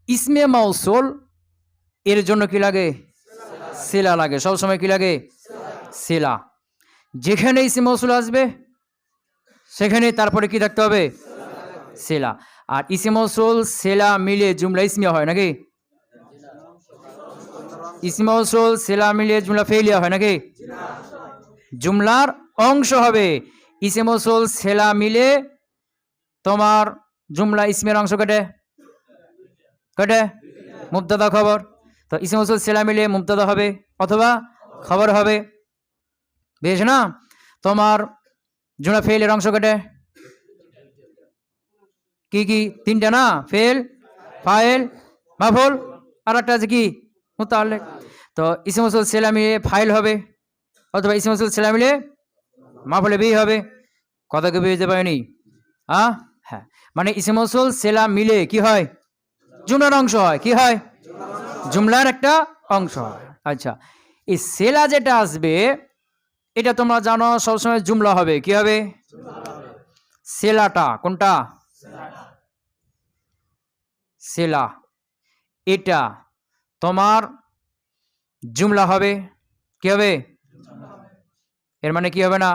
ইসমে মাউসুল এর জন্য কি লাগে? সিলা লাগে। সব সময় কি লাগে? সিলা। যেখানে ইসমে মাউসুল আসবে সেখানে তারপরে কি থাকতে হবে? সিলা। আর ইসমে মাউসুল সিলা মিলে জুমলা ইসমিয়া হয় নাকি? ইসমে মাউসুল সিলা মিলে জুমলা ফেলিয়া হয় নাকি? জুমলার অংশ হবে। ইসমে মাউসুল সিলা মিলে তোমার জুমলা ইসমের অংশ কেটে মুবতাদা খবর। তো ইসমে মাউসুল সিলা মিলে মুবতাদা হবে অথবা খবর হবে, বেশ না? তোমার জুমলা ফেলের অংশ কেটে কি কি? তিনটা না? ফেল, ফাইল, মাফুল, আর একটা আছে কি? মুতাআল্লিক। তো ইসমে মাউসুল সিলা মিলে ফাইল হবে অথবা ইসমে মাউসুল সিলা মিলে মাফুলে বিহি হবে। কথা কি বুঝতে পারেনি? হ্যাঁ, মানে ইসমে মাউসুল সিলা মিলে কি হয়? জুমলার অংশ হয়। কি হয়? জুমলার একটা অংশ হয়। আচ্ছা, এই সেলা যেটা আসবে এটা তোমরা জানো সবসময় জুমলা হবে। কি হবে? সেলাটা কোনটা? সেলা এটা তোমার জুমলা হবে। কি হবে? এর মানে কি হবে না?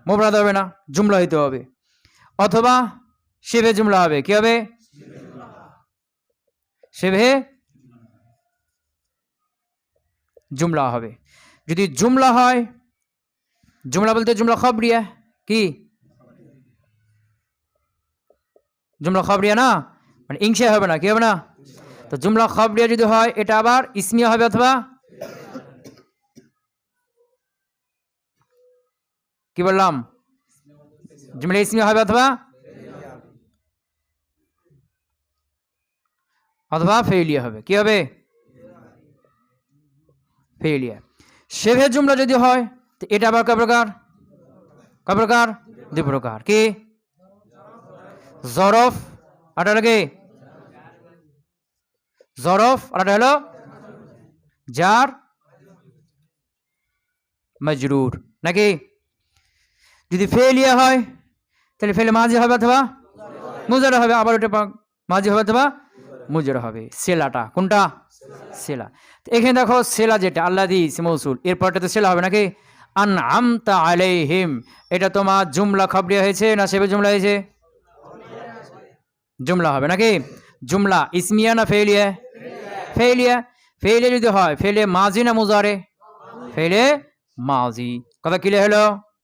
মুবতাদা হবে না, জুমলা হইতে হবে। অথবা শিবে জুমলা হবে। কি হবে? শিবে জুমলা হবে। যদি জুমলা হয়, জুমলা বলতে জুমলা খবরিয়া। কি জুমলা খবরিয়া না? মানে ইংশা হবে না। কি হবে না? তো জুমলা খবরিয়া যদি হয় এটা আবার ইসমিয়া হবে অথবা কি বললাম? জুমলা ইসমিয়া হবে অথবা ফেলিয়া হবে। কি হবে? ফেলিয়া। শেভে জুমলা যদি হয় তো এটা আবার কয় প্রকার? দুই প্রকার। কি? জরফ আর কি? জরফ আর হলো জার মজরুর নাকি? যদি ফেলিয়া হয় তাহলে ফেলে মাঝি হবে অথবা মুজারা হবে। আবার ওটা মাঝি হবে অথবা মুজারা হবে। সেলাটা কোনটা? সেলা। এখানে দেখো সেলা যেটা আল্লাযী ইসমে মাউসুল, এরপরটা তো সেলা হবে নাকি? আনআমতা আলাইহিম, এটা তোমার জুমলা খবরিয়া হয়েছে না শিবে জুমলা হয়েছে? জুমলা হবে নাকি? জুমলা ইসমিয়া না ফেলিয়া? ফেলিয়া। ফেলিয়া যদি হয় ফেলে মাজি না মুজারে? ফেলে মাজি। কথা ক্লিয়ার হলো?